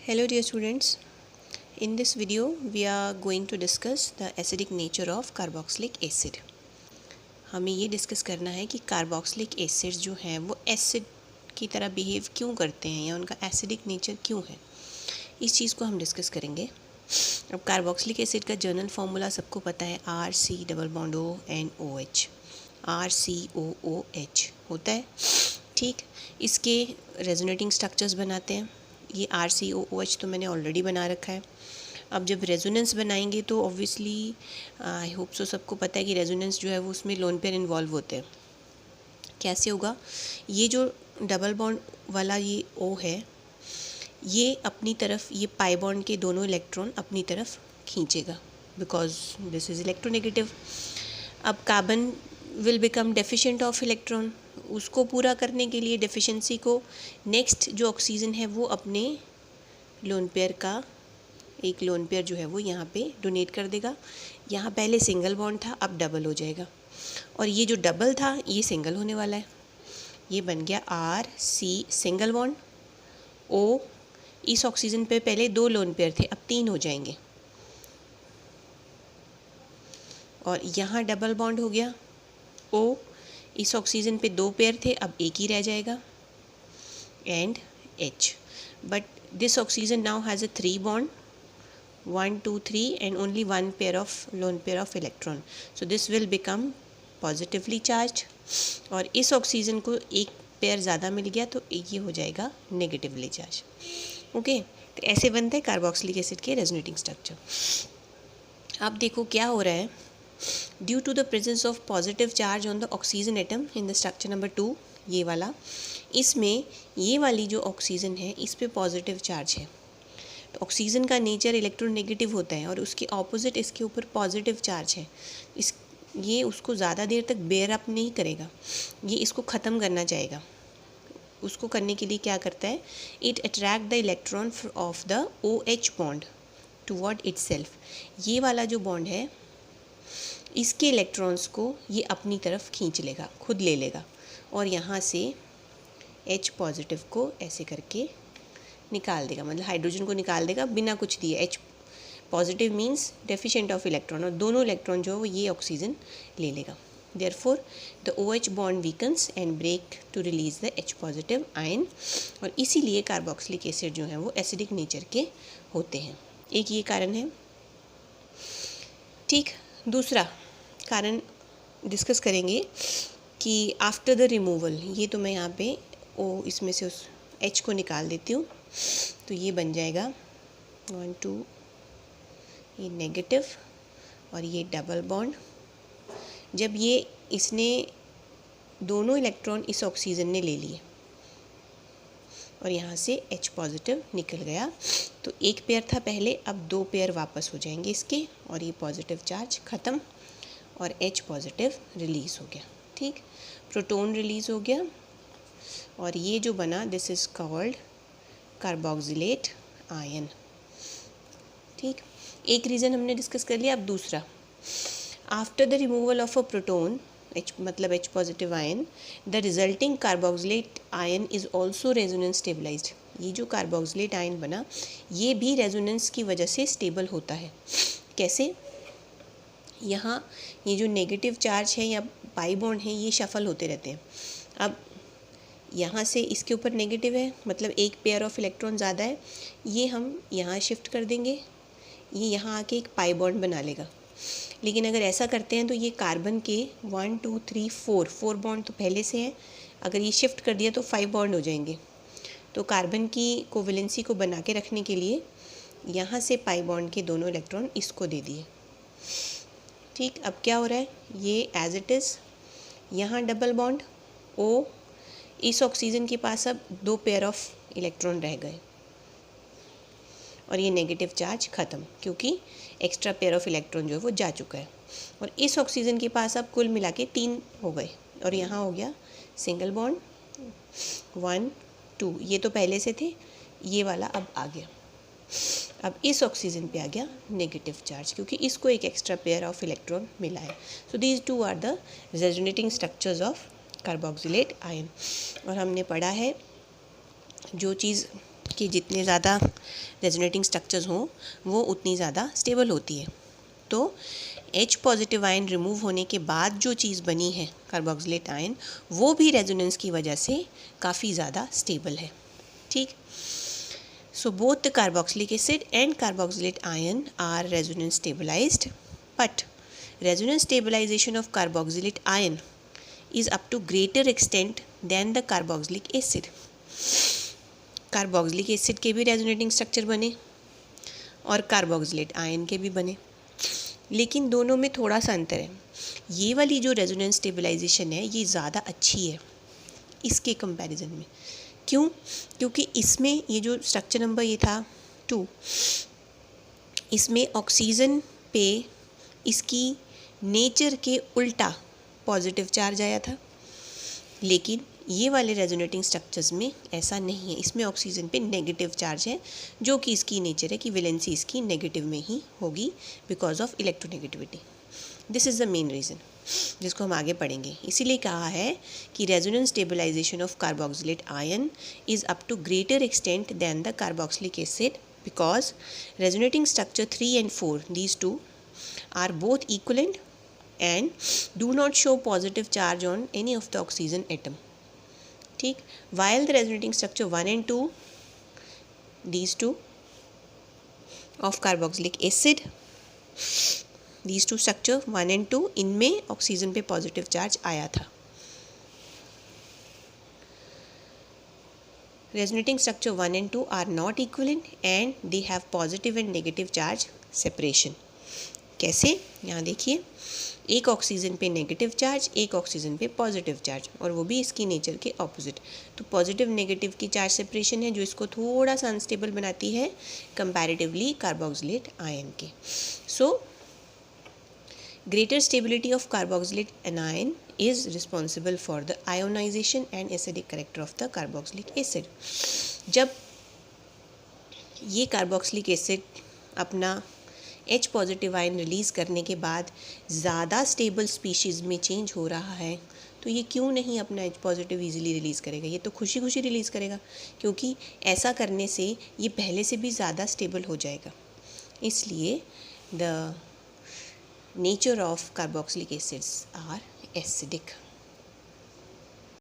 Hello dear students, in this video we are going to discuss the acidic nature of carboxylic acid. हमें ये discuss करना है कि carboxylic acid जो हैं वो एसिड की तरह बिहेव क्यों करते हैं या उनका एसिडिक नेचर क्यों है, इस चीज़ को हम डिस्कस करेंगे। अब कार्बोक्सिलिक एसिड का जर्नल फार्मूला सबको पता है, RCOONOH, RCOOH होता है। ठीक, इसके रेजोनेटिंग स्ट्रक्चर्स बनाते हैं। ये RCOOH तो मैंने ऑलरेडी बना रखा है। अब जब रेजोनेंस बनाएंगे तो ऑब्वियसली आई होप सो सबको पता है कि रेजोनेंस जो है वो उसमें लोन पेयर इन्वॉल्व होते हैं। कैसे होगा? ये जो डबल बॉन्ड वाला ये O है, ये अपनी तरफ ये पाई बॉन्ड के दोनों इलेक्ट्रॉन अपनी तरफ खींचेगा बिकॉज दिस इज़ इलेक्ट्रोनेगेटिव। अब carbon will become deficient of electron. उसको पूरा करने के लिए डेफिशिएंसी को नेक्स्ट जो ऑक्सीजन है वो अपने लोन पेयर का एक लोन पेयर जो है वो यहाँ पे डोनेट कर देगा। यहाँ पहले सिंगल बॉन्ड था, अब डबल हो जाएगा और ये जो डबल था ये सिंगल होने वाला है। ये बन गया RC सिंगल बॉन्ड O। इस ऑक्सीजन पे पहले 2 लोन पेयर थे, अब 3 हो जाएंगे और यहाँ डबल बॉन्ड हो गया O। इस ऑक्सीजन पे 2 पेयर थे, अब एक ही रह जाएगा and H। But this oxygen now has a 3 bond, 1 2 3 and only 1 pair of lone pair of electron, so this will become positively charged। और इस ऑक्सीजन को एक पेयर ज़्यादा मिल गया तो ये हो जाएगा नेगेटिवली चार्ज। ओके, तो ऐसे बनते हैं कार्बोक्सिलिक एसिड के रेजोनेटिंग स्ट्रक्चर। अब देखो क्या हो रहा है, due to the presence of positive charge on the oxygen atom in the structure number 2, ये वाला, इसमें ये वाली जो ऑक्सीजन है इस पे पॉजिटिव चार्ज है। तो ऑक्सीजन का नेचर इलेक्ट्रोनेगेटिव होता है और उसके ऑपोजिट इसके ऊपर पॉजिटिव चार्ज है। ये उसको ज़्यादा देर तक बेयर अप नहीं करेगा, ये इसको ख़त्म करना चाहेगा। उसको करने के लिए क्या करता है, it attract the electron of the OH bond toward itself. ये वाला जो बॉन्ड है इसके इलेक्ट्रॉन्स को ये अपनी तरफ खींच लेगा, खुद ले लेगा और यहाँ से H पॉजिटिव को ऐसे करके निकाल देगा, मतलब हाइड्रोजन को निकाल देगा बिना कुछ दिए। H positive means deficient of electron और दोनों इलेक्ट्रॉन जो है वो ये ऑक्सीजन ले लेगा। Therefore the OH bond weakens and break to release the H positive ion. और इसीलिए कार्बोक्सिलिक एसिड जो है वो एसिडिक नेचर के होते हैं। एक ये कारण है। ठीक, दूसरा कारण डिस्कस करेंगे कि आफ्टर द रिमूवल, ये तो मैं यहाँ पे इसमें से उस H को निकाल देती हूँ तो ये बन जाएगा 1 2, ये नेगेटिव और ये डबल बॉन्ड। जब ये इसने दोनों इलेक्ट्रॉन इस ऑक्सीजन ने ले लिए और यहाँ से H पॉजिटिव निकल गया तो एक पेयर था पहले, अब 2 पेयर वापस हो जाएंगे इसके और ये पॉजिटिव चार्ज ख़त्म और H पॉजिटिव रिलीज़ हो गया। ठीक, प्रोटॉन रिलीज़ हो गया और ये जो बना this is called carboxylate ion. ठीक, एक रीज़न हमने डिस्कस कर लिया। अब दूसरा, after the removal of a proton H मतलब H positive ion, the resulting carboxylate ion is also resonance stabilised. ये जो कार्बोक्सिलेट आयन बना ये भी रेजोनेंस की वजह से स्टेबल होता है। कैसे? यहाँ ये जो नेगेटिव चार्ज है या पाई बॉन्ड है ये शफल होते रहते हैं। अब यहाँ से इसके ऊपर नेगेटिव है, मतलब एक पेयर ऑफ इलेक्ट्रॉन ज़्यादा है, ये हम यहाँ शिफ्ट कर देंगे, ये यहाँ आके एक पाई बॉन्ड बना लेगा। लेकिन अगर ऐसा करते हैं तो ये कार्बन के 1 2 3 4 बॉन्ड तो पहले से हैं, अगर ये शिफ्ट कर दिया तो 5 बॉन्ड हो जाएंगे। तो कार्बन की कोवेलेंसी को बना के रखने के लिए यहाँ से पाई बॉन्ड के दोनों इलेक्ट्रॉन इसको दे दिए। ठीक, अब क्या हो रहा है, ये एज इट इज़ यहाँ डबल बॉन्ड O, इस ऑक्सीजन के पास अब 2 पेयर ऑफ इलेक्ट्रॉन रह गए और ये नेगेटिव चार्ज ख़त्म क्योंकि एक्स्ट्रा पेयर ऑफ इलेक्ट्रॉन जो है वो जा चुका है। और इस ऑक्सीजन के पास अब कुल मिला के 3 हो गए और यहाँ हो गया सिंगल बॉन्ड 1 2, ये तो पहले से थे, ये वाला अब आ गया। अब इस ऑक्सीजन पे आ गया नेगेटिव चार्ज क्योंकि इसको एक एक्स्ट्रा पेयर ऑफ इलेक्ट्रॉन मिला है। So these 2 are the resonating structures of carboxylate ion. और हमने पढ़ा है जो चीज़ कि जितने ज़्यादा रेजोनेटिंग स्ट्रक्चर्स हों वो उतनी ज़्यादा स्टेबल होती है। तो H पॉजिटिव आयन रिमूव होने के बाद जो चीज़ बनी है कार्बोक्सिलेट आयन, वो भी रेजोनेंस की वजह से काफ़ी ज़्यादा स्टेबल है। ठीक, so both the carboxylic acid and carboxylate ion are resonance stabilised, but resonance stabilisation of carboxylate ion is up to greater extent than the carboxylic acid. Carboxylic acid के भी रेजोनेटिंग स्ट्रक्चर बने और carboxylate ion के भी बने, लेकिन दोनों में थोड़ा सा अंतर है। ये वाली जो रेजोनेंस स्टेबलाइजेशन है ये ज़्यादा अच्छी है इसके कंपैरिजन में। क्यों? क्योंकि इसमें ये जो स्ट्रक्चर नंबर ये था 2, इसमें ऑक्सीजन पे इसकी नेचर के उल्टा पॉजिटिव चार्ज आया था, लेकिन ये वाले रेजोनेटिंग स्ट्रक्चर्स में ऐसा नहीं है। इसमें ऑक्सीजन पे नेगेटिव चार्ज है, जो कि इसकी नेचर है कि वैलेंसी इसकी नेगेटिव में ही होगी because of electronegativity. This is the main reason जिसको हम आगे पढ़ेंगे। इसीलिए कहा है कि resonance stabilisation of carboxylate ion is up to greater extent than the carboxylic acid because resonating structure 3 and 4 these two are both equivalent and do not show positive charge on any of the oxygen atom. ठीक, while the resonating structure 1 and 2, these two of carboxylic acid, these two structure 1 and 2, इनमें oxygen पे positive charge आया था। resonating structure 1 and 2 are not equivalent and they have positive and negative charge separation. कैसे? यहाँ देखिए, एक oxygen पे negative charge, एक ऑक्सीजन पे पॉजिटिव चार्ज, और वो भी इसकी नेचर के ऑपोजिट। तो पॉजिटिव नेगेटिव की चार्ज सेपरेशन है जो इसको थोड़ा सा अनस्टेबल बनाती है कंपैरेटिवली कार्बोक्सिलेट आयन के। So greater stability of carboxylate anion is responsible for the ionisation and acidic character of the carboxylic acid. जब ये कार्बोक्सिलिक एसिड अपना H पॉजिटिव आयन रिलीज़ करने के बाद ज़्यादा स्टेबल स्पीशीज़ में चेंज हो रहा है, तो ये क्यों नहीं अपना H पॉजिटिव ईजिली रिलीज़ करेगा? ये तो खुशी खुशी रिलीज़ करेगा, क्योंकि ऐसा करने से ये पहले से भी ज़्यादा स्टेबल हो जाएगा। इसलिए the nature of carboxylic acids are acidic.